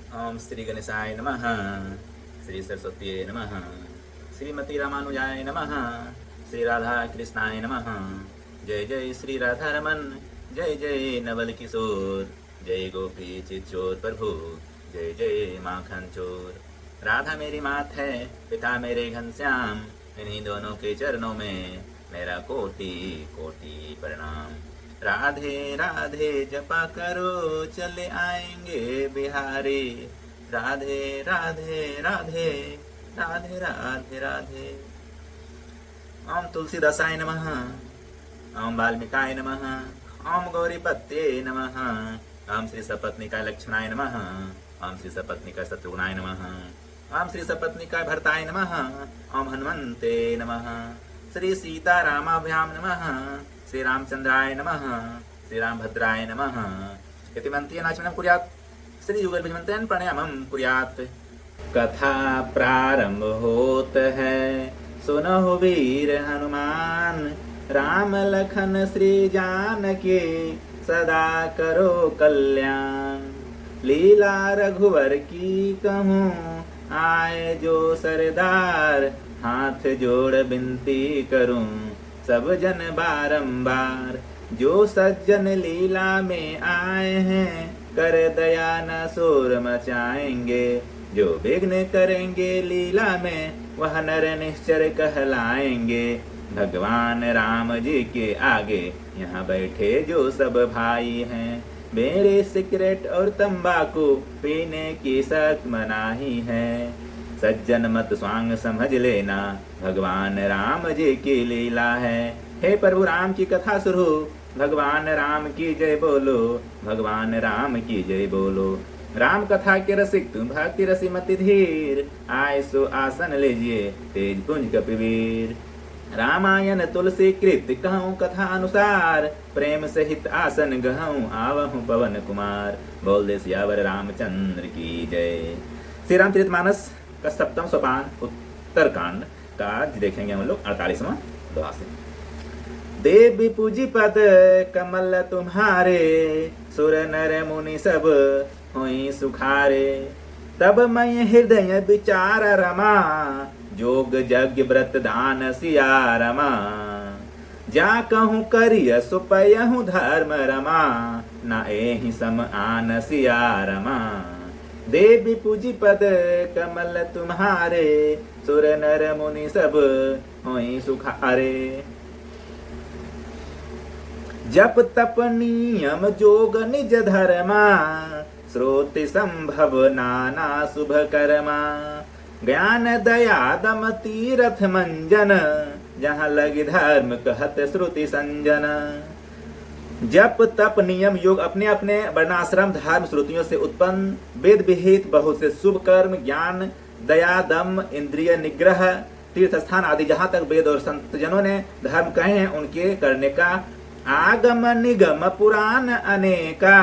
ओम श्री गणेशाय नमः। श्री सरस्वती नमः। श्रीमती रामानुजाय नमः। श्री राधा कृष्णाय नमः। जय जय श्री राधा रमन। जय जय नवल किशोर। जय गोपी चिचोर प्रभु। जय जय माखन चोर। राधा मेरी मात है, पिता मेरे घनश्याम। इन्हीं दोनों के चरणों में मेरा कोटि कोटि प्रणाम। राधे राधे जपा करो, चले आएंगे बिहारी। राधे राधे राधे राधे राधे राधे। ओम तुलसीदासाय नमः। ओम वाल्मीकाय नमः। ओम गौरीपत्ये नमः। ओम श्री सपत्निकाय लक्ष्मणाय नमः। ओम श्री सपत्निकाय शत्रुघ्नाय नमः। ओम श्री सपत्निकाय भरताय नमः। ओम हनुमन्ते नमः। श्री सीतारामाभ्याम नमः। श्री रामचंद्राय नमः। श्री रामभद्राय नमः। इति मन्त्रेण आचमनं कुर्यात्। श्री युगलभिमन्त्रेण प्राणायामं कुर्यात्। कथा प्रारंभ होत है, सुनहु वीर हनुमान। राम लखन श्री जानकी, सदा करो कल्याण। लीला रघुवर की कहूँ, आए जो सरदार। हाथ जोड़ विनती करूं, सब जन बारंबार। जो सज्जन लीला में आए हैं, कर दया न शोर मचाएंगे। जो विघ्न करेंगे लीला में, वह नर निश्चर कहलाएंगे। भगवान राम जी के आगे यहाँ बैठे जो सब भाई हैं। मेरे सिगरेट और तंबाकू पीने की सख्त मनाही है। सज्जन मत स्वांग समझ लेना, भगवान राम जी की लीला है। हे प्रभु राम की कथा शुरू, भगवान राम की जय बोलो। भगवान राम की जय बोलो। राम कथा के रसिक तुम भक्ति रसी मति धीर। आए सो आसन लीजिए, तेज पुंज कपिवीर। रामायण तुलसी कृत कहूँ कथा अनुसार। प्रेम सहित आसन गहूँ, आवहूँ पवन कुमार। बोल दे सियावर रामचंद्र की जय। श्री रामचरितमानस का 7वां सोपान उत्तरकांड का आज देखेंगे हम लोग 48वां दोहा से। देवी पूजी पद कमल तुम्हारे, सुर नर मुनि सब हुई सुखारे। तब मैं हृदय विचार रमा, जोग यज्ञ व्रत दान सिया रमा। जा कहूँ करिय सुपयहु धर्म रमा, न एहि सम आन सिया रमा। देवी पूजी पद कमल तुम्हारे, सुर नर मुनि सब होई सुखारे। जप तप नियम जोग निज धर्मा, श्रोति संभव नाना शुभ कर्मा। ज्ञान दया दम तीरथ मंजन, जहाँ लगी धर्म कहत श्रुति संजन। जप तप नियम योग अपने अपने वर्णाश्रम धर्म श्रुतियों से उत्पन्न, वेद विहित बहुत से शुभ कर्म, ज्ञान दया दम इंद्रिय निग्रह, तीर्थ स्थान आदि जहाँ तक वेद और संत जनों ने धर्म कहे हैं उनके करने का। आगम निगम पुराण अनेका,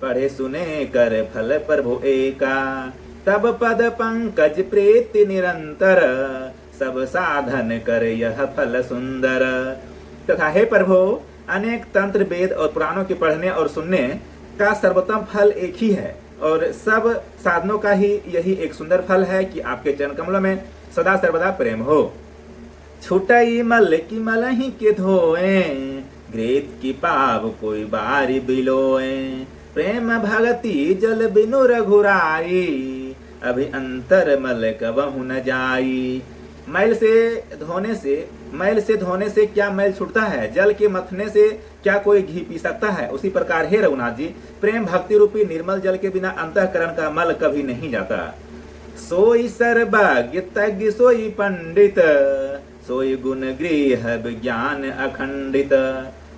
पढ़े सुने कर फल प्रभु एका। तब पद पंकज प्रीति निरंतर, सब साधन कर यह फल सुंदर। तथा हे प्रभु अनेक तंत्र वेद और पुराणों के पढ़ने और सुनने का सर्वोत्तम फल एक ही है, और सब साधनों का ही यही एक सुंदर फल है कि आपके चरण कमलों में सदा सर्वदा प्रेम हो। छुटई मल की मलही के धोए, ग्रेत की पाव कोई बारी बिलोए। प्रेम भगति जल बिनु रघुराई, अभी अंतर मल कबहु न जाई। मैल से धोने से क्या मैल छूटता है, जल के मथने से क्या कोई घी पी सकता है। उसी प्रकार हे रघुनाथ जी, प्रेम भक्ति रूपी निर्मल जल के बिना अंतःकरण का मल कभी नहीं जाता। सोई सर्वज्ञ तज्ञ सोई पंडित, सोई गुण गृह विज्ञान अखंडित।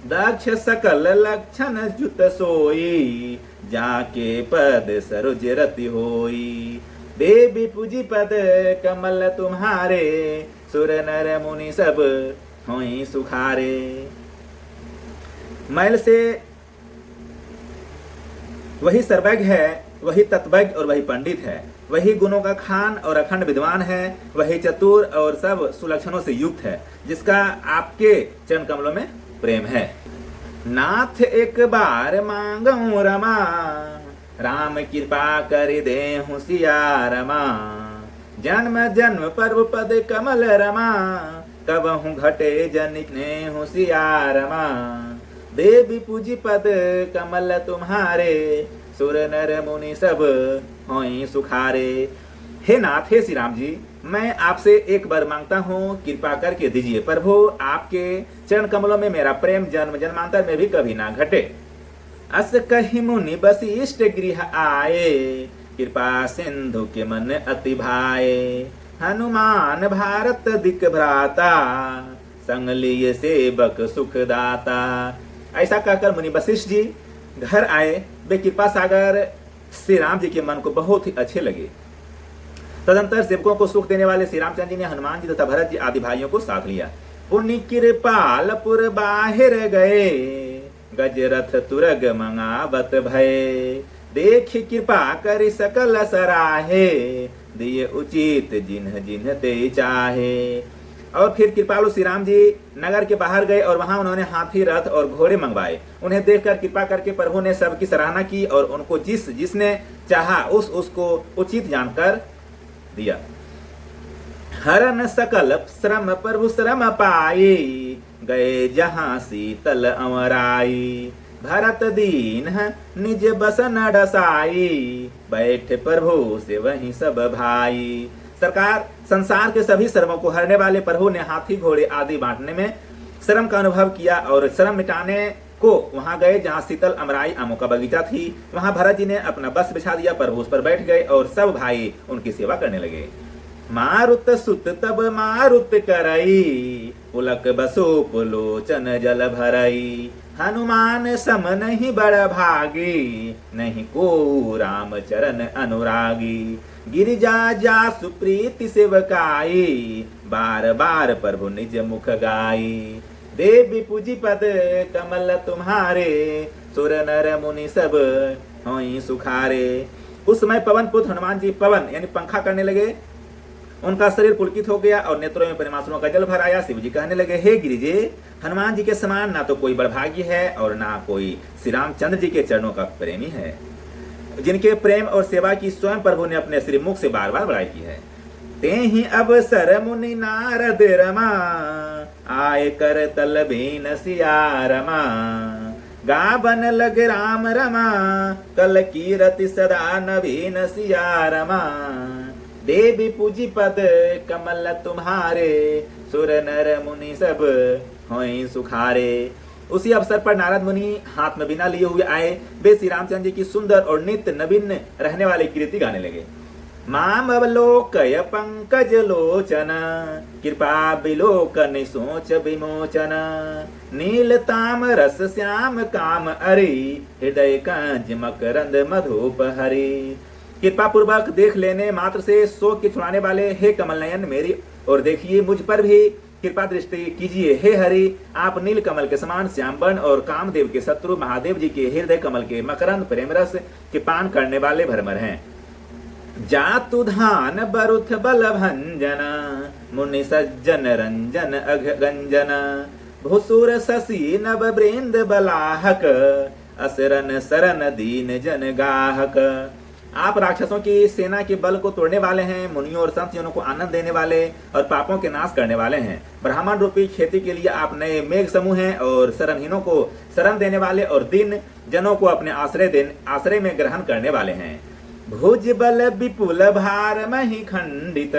दक्ष सकल लक्षण जुत सोई, जाके पद सरोज रति होई। देवी पूजी पद कमल तुम्हारे, सुर नर मुनि सब होई सुखारे। मैल से वही सर्वज्ञ है, वही तत्वज्ञ और वही पंडित है, वही गुणों का खान और अखंड विद्वान है, वही चतुर और सब सुलक्षणों से युक्त है, जिसका आपके चरण कमलों में प्रेम है। नाथ एक बार मांगू रमा, राम कृपा कर दे सियारमा। जन्म जन्म पर्व पद कमल रमा, कबहु घटे जनिक ने सियारमा। देवी पूजी पद कमल तुम्हारे, सुर नर मुनि सब होई सुखारे। हे नाथ, हे श्री राम जी, मैं आपसे एक बार मांगता हूँ, कृपा करके दीजिए प्रभु। आपके चरण कमलों में मेरा प्रेम जन्म जन्मांतर में भी कभी ना घटे। अस कही मुनि वशिष्ठ गृह आए, कृपा सिंधु के मन अति भाए। हनुमान भारत दिक भ्राता, संग लिए सेवक सुख दाता। ऐसा कहकर मुनि वशिष्ठ जी घर आए। वे कृपा सागर श्री राम जी के मन को बहुत ही अच्छे लगे। तदंतर सेवकों को सुख देने वाले श्री रामचंद्र जी ने हनुमान जी तथा भरत जी आदि भाइयों को साथ लिया। पुण्य कृपालपुर बाहिर गए, गजरथ तुरग मंगावत भय। देख कृपा कर सकल सराहे, दिए उचित जिन्ह जिन्ह ते चाहे। और फिर कृपालु श्री राम जी नगर के बाहर गए और वहां उन्होंने हाथी, रथ और घोड़े मंगवाए। उन्हें देखकर कृपा करके प्रभु ने सबकी सराहना की और उनको जिसने चाहा उसको उचित जानकर दिया। हरन सकल श्रम प्रभु श्रम पाई, गए जहां शीतल अमराई। भरत दीन निज बसन डसाई, बैठ प्रभु से वहीं सब भाई। सरकार, संसार के सभी श्रमों को हरने वाले प्रभु ने हाथी घोड़े आदि बांटने में श्रम का अनुभव किया और श्रम मिटाने को वहां गए जहां शीतल अमराई आमों का बगीचा थी। वहां भरत जी ने अपना बस बिछा दिया, प्रभु उस पर बैठ गए और सब भाई उनकी सेवा करने लगे। मारुत सुत तब मारुत करई, पुलक बसो पुलोचन जल भरई। हनुमान सम नहीं बड़ भागी, नहीं को राम चरण अनुरागी। गिरिजा जा सुप्रीति सेवकाई, बार बार प्रभु निज मुख गाई। देवी पूजी पद कमल तुम्हारे, सुर नर मुनि सब होई सुखारे। उस समय पवन पुत्र हनुमान जी पवन यानी पंखा करने लगे। उनका शरीर पुलकित हो गया और नेत्रों में प्रेमाश्रुओं का जल भर आया। शिव जी कहने लगे, हे गिरिजे, हनुमान जी के समान ना तो कोई बड़भागी है और ना कोई श्री रामचंद्र जी के चरणों का प्रेमी है, जिनके प्रेम और सेवा की स्वयं प्रभु ने अपने श्री मुख से बार बार बड़ाई की है। ते ही अवसर मुनि नारद रमा, आय कर तल बीन सियारमा। गावन लग राम रमा, कल कीरति सदा नवीन सियारमा। देवी पूजी पद कमल तुम्हारे, सुर नर मुनि सब होई सुखारे। उसी अवसर पर नारद मुनि हाथ में बीना लिए हुए आए। वे श्री रामचंद्र जी की सुंदर और नित्य नवीन रहने वाली कीर्ति गाने लगे। माम अवलोकय पंकज लोचन, कृपा बिलोकन सोच विमोचन। नील ताम रस श्याम काम अरि, हृदय कंज मकरंद मधुप हरि। कृपा पूर्वक देख लेने मात्र से शोक के छुड़ाने वाले हे कमल नयन, मेरी और देखिए, मुझ पर भी कृपा दृष्टि कीजिए। हे हरि, आप नील कमल के समान श्याम बन और कामदेव के शत्रु महादेव जी के हृदय कमल के मकरंद प्रेम रस के पान करने वाले भरमर हैं। जातु धान बरुथ बल भंजन, मुनि सज्जन रंजन अघ गंजन। भुसुर शशि नव वृंद बलाहक, असरन सरन दीन जन गाहक। आप राक्षसों की सेना के बल को तोड़ने वाले हैं, मुनियों और संत जनों को आनंद देने वाले और पापों के नाश करने वाले हैं। ब्राह्मण रूपी खेती के लिए आप नए मेघ समूह हैं और शरणहीनों को शरण देने वाले और दीन जनों को अपने आश्रय में ग्रहण करने वाले हैं। भुज बल विपुल भार मही खंडित,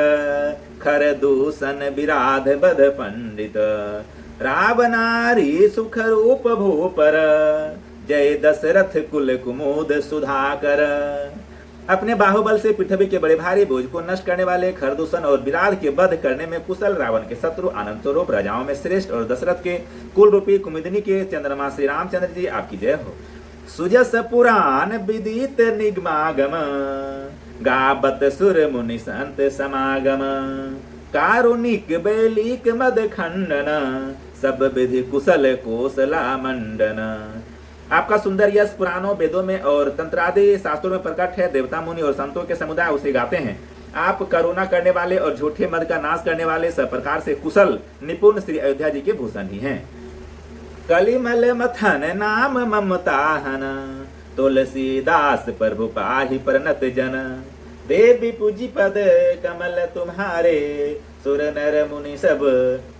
खर दूषण विराध बध पंडित। रावनारी सुख रूप भूपर, जय दशरथ कुल कुमुद सुधाकर। अपने बाहुबल से पृथ्वी के बड़े भारी बोझ को नष्ट करने वाले, खरदूषण और विराध के वध करने में कुशल रावण के शत्रु, आनंद स्वरूप राजाओं में श्रेष्ठ और दशरथ के कुल रूपी कुमुदिनी के चंद्रमा श्री रामचंद्र जी आपकी जय हो। सुजस पुराण विदित निगमागम, गावत सुर मुनि संत समागम। कारुणिक बैलिक मद खंडन, सब विधि कुशल कोसला मंडन। आपका सुंदर यश पुराणों, वेदों में और तंत्रादि शास्त्रों में प्रकट है। देवता मुनि और संतों के समुदाय उसे गाते हैं। आप करुणा करने वाले और झूठे मद का नाश करने वाले, सब प्रकार से कुशल निपुण श्री अयोध्या जी के भूषण ही हैं। कलिमल मथन नाम ममताहन, तुलसीदास प्रभु पाहि प्रणत जन। देवी पूजी पद कमल तुम्हारे, सुर नर मुनि सब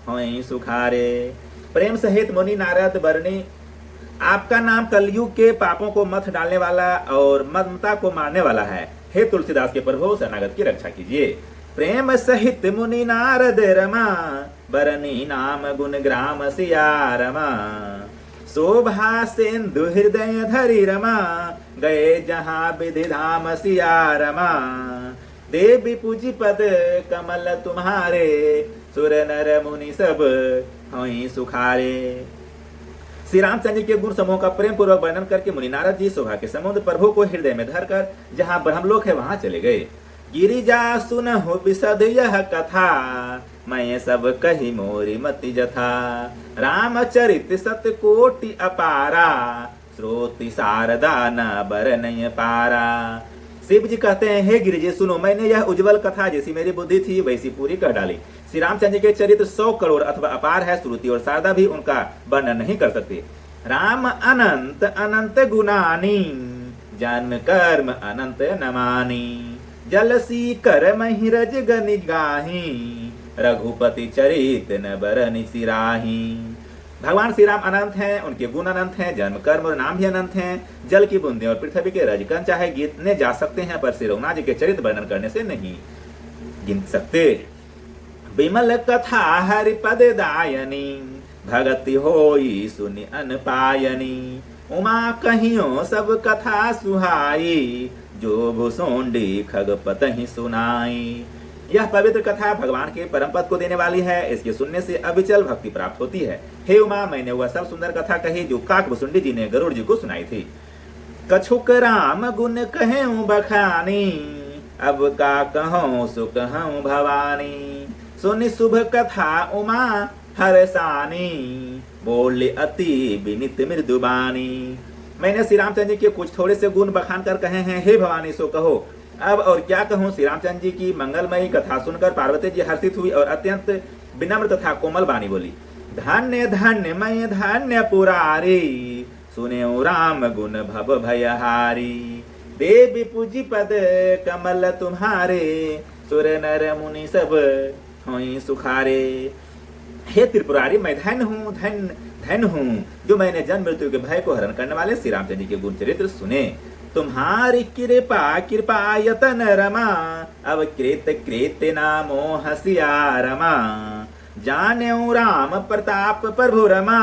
होई सुखारे। प्रेम सहित मुनि नारद बरनी, आपका नाम कलयुग के पापों को मथ डालने वाला और ममता को मारने वाला है। हे तुलसीदास के प्रभु, शरणागत की रक्षा कीजिए। प्रेम सहित मुनि नारद रमा, बरनी नाम गुण ग्राम सिया रमा। शोभा सिंधु हृदय धरि रमा, गए जहाँ विधि धाम सिया रमा। देवी पूजी पद कमल तुम्हारे, सुर नर मुनि सब होई सुखारे। श्री रामचंद्र के गुण समूह का प्रेम पूर्वक वर्णन करके मुनि नारद जी शोभा के समुद्र प्रभु को हृदय में धरकर जहाँ ब्रह्मलोक है वहां चले गए। गिरिजा सुनहु विशद यह कथा, मैं सब कही मोरी मति जथा। रामचरित सत कोटि अपारा, श्रोति शारदा न बरनय पारा। शिव जी कहते हैं, हे गिरिजे सुनो, मैंने यह उज्जवल कथा जैसी मेरी बुद्धि थी वैसी पूरी कर डाली। श्री रामचंद्र के चरित्र 100 करोड़ अथवा अपार है, श्रुति और शारदा भी उनका वर्णन नहीं कर सकते। राम अनंत अनंत गुणानी, जन्म कर्म अनंत नमानी। जलसी कर महिरज गनि गाही, रघुपति चरित न बरनि सिराही। भगवान श्री राम अनंत हैं, उनके गुण अनंत हैं, जन्म कर्म और नाम भी अनंत हैं। जल की बूंदें और पृथ्वी के रजकण चाहे गिनने जा सकते हैं, पर श्री रघुनाथ जी के चरित्र वर्णन करने से नहीं गिन सकते। विमल कथा हरिपद दायनी, भगति होई सुनि अनपायनी। उमा कहियो सब कथा सुहाई, जो भुसुंडी खगपत ही सुनाई। यह पवित्र कथा भगवान के परम पद को देने वाली है, इसके सुनने से अविचल भक्ति प्राप्त होती है। हे उमा, मैंने वह सब सुंदर कथा कही जो काक भुसुंडी जी ने गरुड़ जी को सुनाई थी। कछुक राम गुण कहूं बखानी, अब का कहूं सो कहूं भवानी। सुनि शुभ कथा उमा हरसानी, बोले अति विनित मृदुबानी। मैंने श्री रामचंद्र जी के कुछ थोड़े से गुण बखान कर कहे हैं, हे भवानी सो कहो। अब और क्या कहूँ। श्री रामचंद्र जी की मंगलमयी कथा सुनकर पार्वती जी हर्षित हुई और अत्यंत विनम्र तथा कोमल वाणी बोली। धन्य धन्य मय धन्य पुरारी, सुने राम गुण भव भयहारी। देवी पूजी पद कमल तुम्हारे, सुर नर मुनि सब होई सुखारे। हे त्रिपुरारी, मैं धन्य हूँ, धन्य हूँ जो मैंने जन्म मृत्यु के भय को हरण करने वाले श्री रामचंद्र जी के गुण चरित्र सुने। तुम्हारी कृपा कृपायतन रमा, अब कृत कृत नामो हसिया रमा। जान्यौ राम प्रताप प्रभु रमा,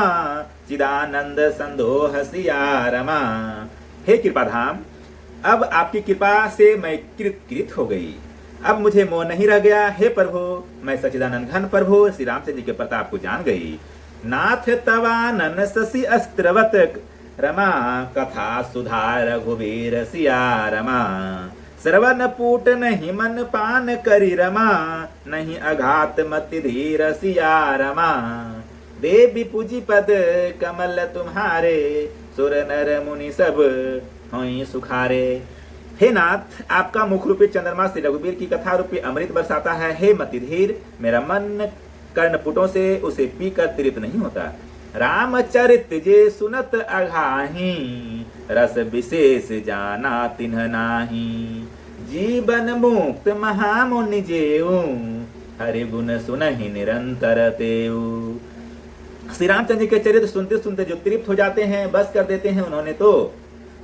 चिदानंद संदोह सिया रमा। हे कृपाधाम, अब आपकी कृपा से मैं कृत हो गई, अब मुझे मोह नहीं रह गया। हे प्रभु, मैं सचिदानंद घन प्रभु श्री रामचंद्र जी के प्रताप को जान गई। नाथ तवानन शशि अस्त्रवत रमा, कथा सुधा रघुवीर सिया रमा। श्रवण पूट नहीं मन पान करी रमा, नहीं अघात मति धीर सिया रमा। देवी पूजी पद कमल तुम्हारे, सुर नर मुनि सब होई सुखारे। हे नाथ, आपका मुख रूपी चंद्रमा श्री रघुवीर की कथा रूपी अमृत बरसाता है। हे मति धीर, मेरा मन कर्णपुटों से उसे पीकर तृप्त नहीं होता। रामचरित जे सुनत अघाही, रस विशेष जाना तिन्ह नाही। जीवन मुक्त महामुनि जेऊ, हरि गुण सुनहि निरंतर तेऊ। श्री रामचंद्र के चरित्र सुनते सुनते जो तृप्त हो जाते हैं, बस कर देते हैं, उन्होंने तो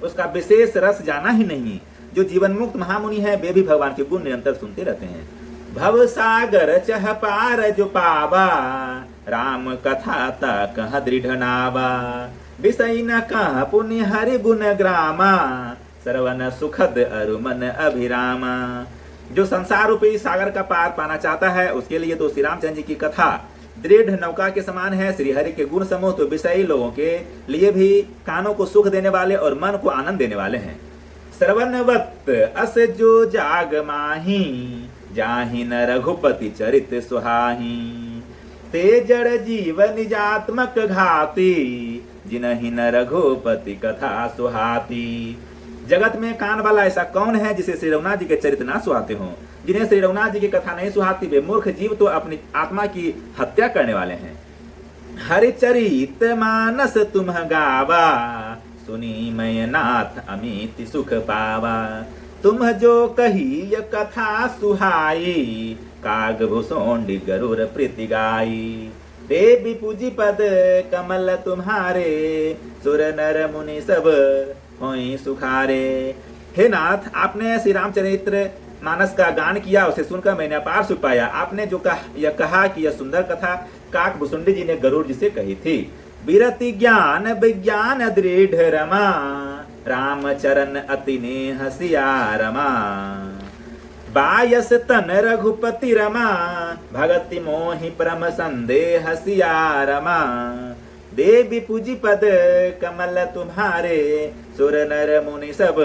उसका विशेष रस जाना ही नहीं। जो जीवन मुक्त महामुनि है, वे भी भगवान के गुण निरंतर सुनते रहते हैं। भव सागर चह पार जो पावा, राम कथा ता कह दृढ़ नावा। विषय न कह पुण्य हरि गुण ग्रामा, श्रवण सुखद अरु मन अभिरामा। जो संसार रूपी सागर का पार पाना चाहता है, उसके लिए तो श्री रामचंद्र जी की कथा दृढ़ नौका के समान है। श्री हरि के गुण समूह तो विषयी लोगों के लिए भी कानों को सुख देने वाले और मन को आनंद देने वाले हैं। श्रवणवत अस जो जाग माही, जाहि न रघुपति चरित सुहाही। ते जड़ जीव निजात्मक घाती, जिनहि न रघुपति कथा सुहाती। जगत में कान वाला ऐसा कौन है जिसे श्री रघुनाथ जी के चरित्र ना सुहाते हों। जिन्हें श्री रघुनाथ जी की कथा नहीं सुहाती, वे मूर्ख जीव तो अपनी आत्मा की हत्या करने वाले हैं। हरिचरित मानस तुम गावा, सुनी मैं नाथ अमित सुख पावा। तुम जो कही ये कथा सुहाई, काग भुसोंडी गरुर प्रीति गाई। देवी पूजी पद कमल तुम्हारे, सुर नर मुनि सब होई सुखारे। हे नाथ, आपने श्री रामचरित्र मानस का गान किया, उसे सुनकर मैंने अपार सुख पाया। आपने जो कहा कि यह सुंदर कथा काक भुसुंडी जी ने गरुड़ जी से कही थी। विरति ज्ञान विज्ञान दृढ़ रमा, राम चरण अति नेह सिया रमा। बायस तन रघुपति रमा, भगति मोहि परम संदेह सिया रमा। देवी पूजी पद कमल तुम्हारे, सुर नर मुनि सब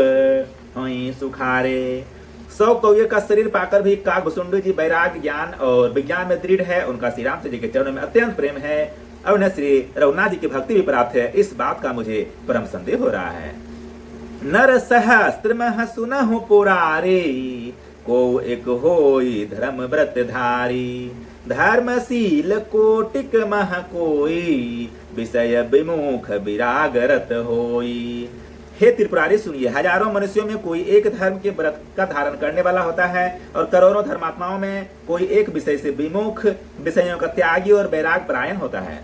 होई सुखारे। 100 कौवे का शरीर पाकर भी काक भुसुंडी जी वैराग्य ज्ञान और विज्ञान में दृढ़ है। उनका श्री रामचंद्र जी के चरणों में अत्यंत प्रेम है और उन्हें श्री रघुनाथ जी की भक्ति भी प्राप्त है। इस बात का मुझे परम संदेह हो रहा है। नर सहस्त्र मह सुनहु पुरारे, को एक होई धर्म व्रत धारी। धर्मशील कोटिक मह कोई, विषय विमुख विरागरत होई। हे त्रिपुरारी सुनिए, हजारों मनुष्यों में कोई एक धर्म के व्रत का धारण करने वाला होता है और करोड़ों धर्मात्माओं में कोई एक विषय से विमुख, विषयों का त्यागी और वैराग परायण होता है।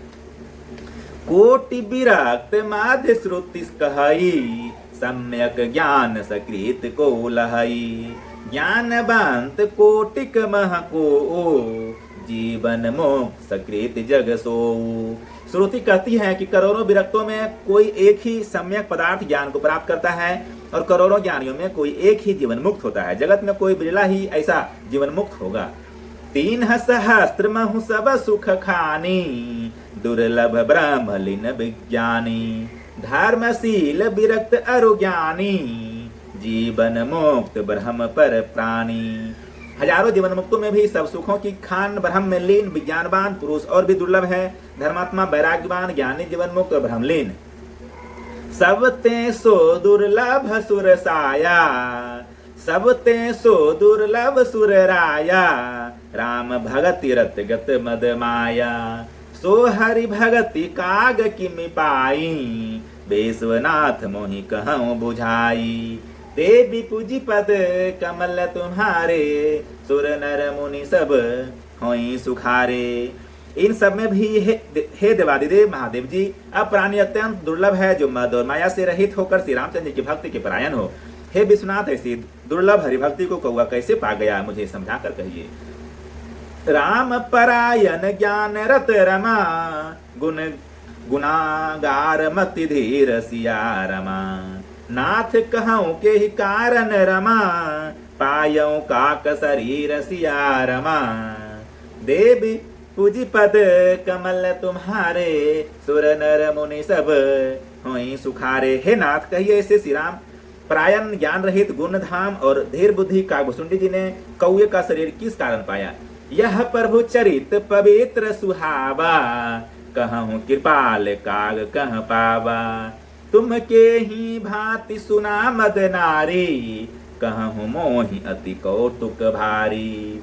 कोटि विरक्त माध्य श्रुति कहई, सम्यक ज्ञान सकृत को लहई। ज्ञानवंत कोटिक मह को, जीवन मोक्ष सकृत जग सोऊ। श्रुति कहती है कि करोड़ों विरक्तों में कोई एक ही सम्यक पदार्थ ज्ञान को प्राप्त करता है और करोड़ों ज्ञानियों में कोई एक ही जीवन मुक्त होता है। जगत में कोई बिरला ही ऐसा जीवन मुक्त होगा। 3 सहस्त्र महु सब सुख खानी, दुर्लभ ब्रह्मलीन विज्ञानी। धर्मशील विरक्त अरु ज्ञानी, जीवन मुक्त ब्रह्म पर प्राणी। हजारों जीवन मुक्तों में भी सब सुखों की खान ब्रह्म में लीन विज्ञानवान पुरुष और भी दुर्लभ है। धर्मात्मा वैराग्यवान ज्ञानी जीवन मुक्त और ब्रह्मलीन। सब ते सो दुर्लभ सुर साया, सब ते सो दुर्लभ सुर राया। राम भगति रत गत मद माया, सो हरि भगति काग किमि पाई। बेसवनाथ मोहि कहूँ बुझाई। देवी पूजी पद कमल तुम्हारे, सुर नर मुनि सब होई सुखारे। इन सब में भी हे देवादिदेव महादेव जी, अब प्राणी अत्यंत दुर्लभ है जो मद और माया से रहित होकर श्री रामचंद्र की भक्ति के परायण हो। हे विश्वनाथ, ऐसी दुर्लभ हरिभक्ति को कौआ कैसे पा गया, मुझे समझा कर कहिए। राम परायण ज्ञान रत रमा, गुण गुनागार मति धीर सिया रमा। नाथ कहूँ के ही कारण रमा, पायऊ काक शरीर सिया रमा। देवी पूजी पद कमल तुम्हारे, सुर नर मुनि सब होई सुखारे। हे नाथ, कहिए ऐसे श्री राम परायण ज्ञान रहित गुण धाम और धीर बुद्धि काक भुसुंडी जी ने कौए का शरीर किस कारण पाया। यह प्रभु चरित पवित्र सुहावा, कहूँ कृपाल काग कह पावा। तुम के ही भांति सुना मद नारी, कहूँ मोहि अति कौतुक भारी।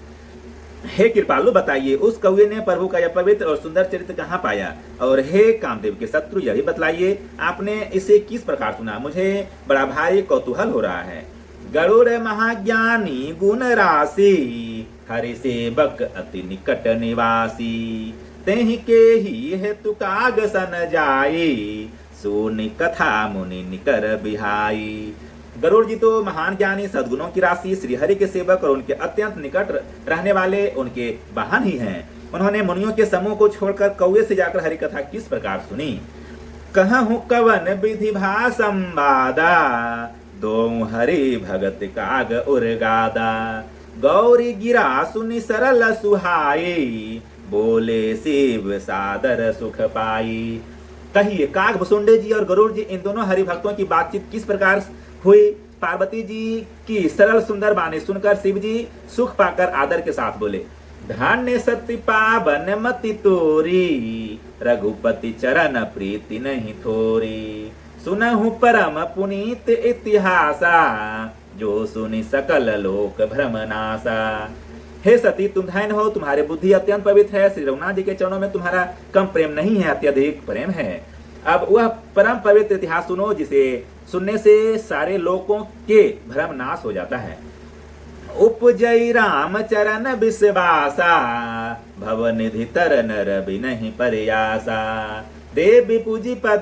हे कृपालु, बताइए उस कौए ने प्रभु का यह पवित्र और सुंदर चरित्र कहाँ पाया। और हे कामदेव के शत्रु, यह भी बतलाइए आपने इसे किस प्रकार सुना, मुझे बड़ा भारी कौतूहल हो रहा है। गरुड़ महाज्ञानी गुण राशि, हरि सेवक अति निकट निवासी। तेहि के ही हेतु काग सन जाई, सोनि कथा मुनि निकर बिहाई। गरुड़ जी तो महान ज्ञानी सद्गुणों की राशि, श्री हरि के सेवक और उनके अत्यंत निकट रहने वाले उनके वाहन ही हैं। उन्होंने मुनियों के समूह को छोड़कर कौए से जाकर हरि कथा किस प्रकार सुनी। कहूँ कवन विधि भा संवादा, दो हरि भगत काग उर्गादा। गौरी गिरा सुनि सरल सुहाई, बोले शिव सादर सुख पाई। कहिए काग भुसुंडी जी और गरुड़ जी, इन दोनों हरि भक्तों की बातचीत किस प्रकार हुई। पार्वती जी की सरल सुंदर बाणी सुनकर शिव जी सुख पाकर आदर के साथ बोले, धन्य सती पावन मति तोरी, रघुपति चरण प्रीति नहीं थोरी। सुनहु परम पुनीत इतिहासा, जो सुनि सकल लोक भ्रम नासा। हे सती, तुम धन्य हो, तुम्हारी बुद्धि अत्यंत पवित्र है। श्री रघुनाथ जी के चरणों में तुम्हारा कम प्रेम नहीं है, अत्यधिक प्रेम है। अब वह परम पवित्र इतिहास सुनो जिसे सुनने से सारे लोगों के भ्रम नाश हो जाता है। उपजई राम चरण विश्वासा, भव निधि तर नर बिनहि प्रयासा। देवी पूजी पद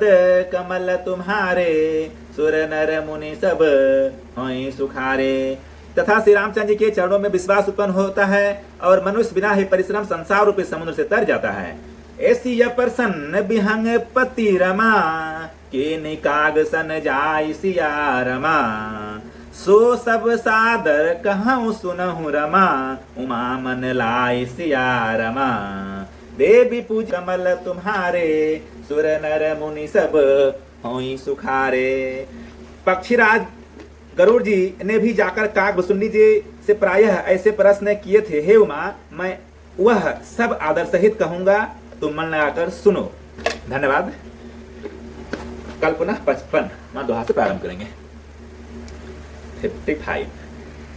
कमल तुम्हारे, सुर नर मुनि सब होई सुखारे। तथा श्री रामचंद्र जी के चरणों में विश्वास उत्पन्न होता है और मनुष्य बिना ही परिश्रम संसार रूपी समुद्र से तर जाता है। ऐसी प्रसन्न बिहंग पति रमा, के निकाग सन जाय सिया रमा। सो सब सादर कहूँ सुनहु रमा, उमा मन लाय सिया रमा। देवी पूज कमल तुम्हारे, सुर नर मुनि सब होई सुखारे। पक्षीराज गरुड़ जी ने भी जाकर काकभुसुंडी जी से प्रायः ऐसे प्रश्न किए थे। हे उमा, मैं वह सब आदर सहित कहूंगा, तुम मन लगाकर सुनो। धन्यवाद। कल पुनः 55 मां दोहा से प्रारंभ करेंगे। 55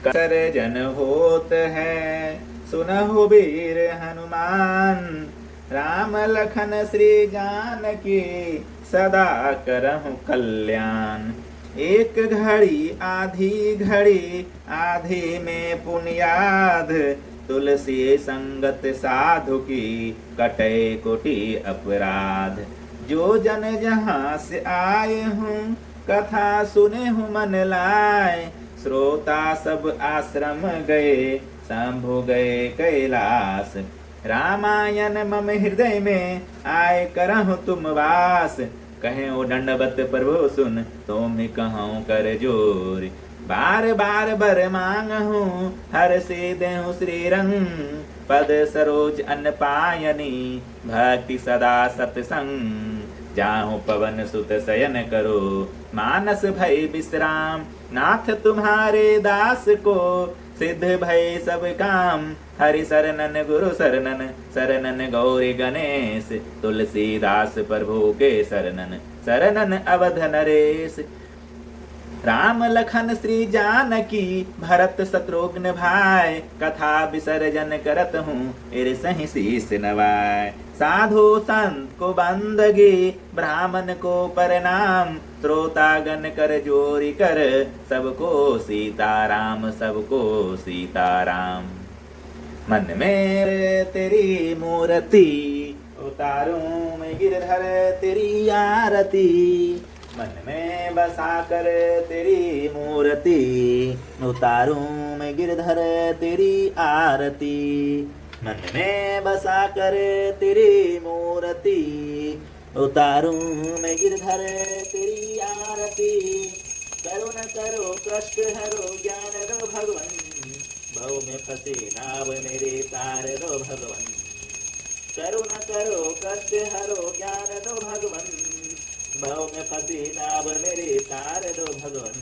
कर जन होत है, सुनहु वीर हनुमान। राम लखन श्री जानकी, सदा करहु कल्याण। एक घड़ी आधी में पुण्याध, तुलसी संगत साधु की कटे कोटि अपराध। जो जन जहाँ से आए हूँ, कथा सुने हूँ मन लाए। श्रोता सब आश्रम गए, शंभु गए कैलाश। रामायण मम हृदय में, आए करहु तुम वास। कहे ओ दंडवत प्रभु सुन, तुम कहूँ कर जोर। बार बार बर मांगहु, हर से देहु श्री रंग। पद सरोज अन्न पायनी, भक्ति सदा सत्संग। जाहु पवन सुत शयन करो, मानस भय विश्राम। नाथ तुम्हारे दास को, सिद्ध भय सब काम। हरि शरणन गुरु शरणन, शरणन गौरी गणेश। तुलसीदास प्रभु के शरणन, शरणन अवध नरेश। राम लखन श्री जानकी, भरत शत्रुघ्न भाई। कथा विसर्जन करत हूँ, सही शीस नवाय। साधु संत को बंदगी, ब्राह्मण को प्रणाम। श्रोतागण कर जोरी कर, सबको सीताराम, सबको सीताराम। मन में तेरी मूर्ति, उतारूं मैं गिरधर तेरी आरती। मन में बसा कर तेरी मूर्ति, उतारूं मैं गिरधर तेरी आरती। मन में बसा कर तेरी मूर्ति, उतारूं मैं गिरधर तेरी आरती। करुण करो कष्ट हरो, ज्ञान दो भगवन। भव में फंसे नाव मेरे, तार दो भगवन। करुण करो कष्ट हरो, ज्ञान दो भगवन। भव में फंसी नाव मेरे, तार दो भगवन।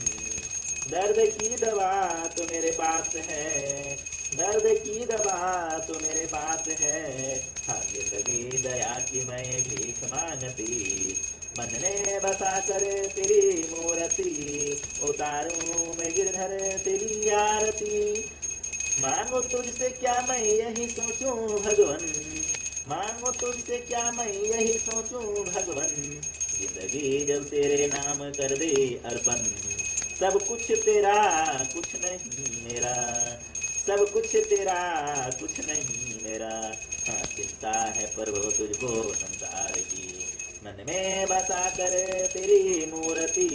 दर्द की दवा तो मेरे पास है, दर्द की दवा तो मेरे पास है। भाग्य लगी दया की मैं भीख मांगती। मन में बसा कर तेरी मूर्ति, उतारूं मैं गिरधर तेरी आरती। मांगो तुझसे क्या मैं यही सोचूं भगवन, मांगो तुझसे क्या मैं यही सोचूं भगवन। जिंदगी जब तेरे नाम कर दे अर्पण, सब कुछ तेरा कुछ नहीं मेरा। सब कुछ तेरा कुछ नहीं मेरा। हाँ चिंता है प्रभु तुझको संसार की। मन में बसा कर तेरी मूर्ति,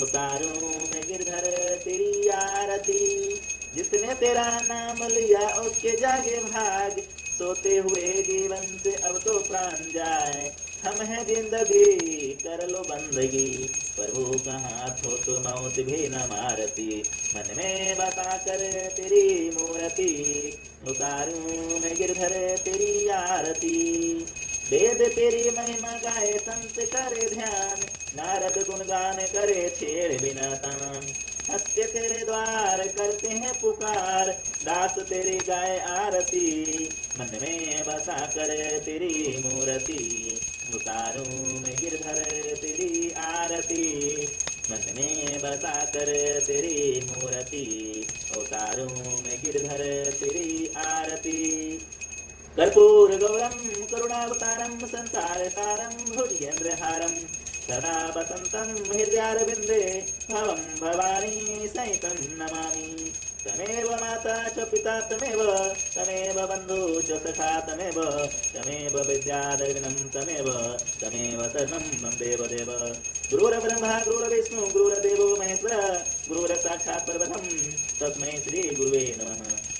उतारूं मैं गिरधर तेरी आरती। जिसने तेरा नाम लिया उसके जागे भाग, सोते हुए जीवन से अब तो प्राण जाए। हम है जिंदगी कर लो बंदगी, प्रभु का हाथ हो तो मौत भी न मारती। मन में बसा कर तेरी मूर्ति, उतारूं मैं गिरधर तेरी आरती। वेद तेरी महिमा गाए संत करे ध्यान, नारद गुणगान करे छेड़ बिना तान। हंसते तेरे द्वार करते हैं पुकार, दास तेरी गाय आरती। मन में बसा कर तेरी मूर्ति, उतारूं मैं गिरधर तेरी आरती। मन में बसा कर तेरी मूर्ति, उतारूं मैं गिरधर तेरी आरती। कर्पूर गौरम करुणावतारं संसारसारं भुजगेन्द्रहारं सदा वसन्तं हृदयारविन्दे भवं भवानी सहितं नमामि। तमेव माता च पिता तमेव बन्धु च सखा तमेव विद्यादर्शनं तमेव शरणं मम देवदेव। गुरुर्ब्रह्मा गुरुर्विष्णु गुरुर्देवो महेश्वर गुरुर्साक्षात् परब्रह्म तस्मै श्री गुरुवे नमः।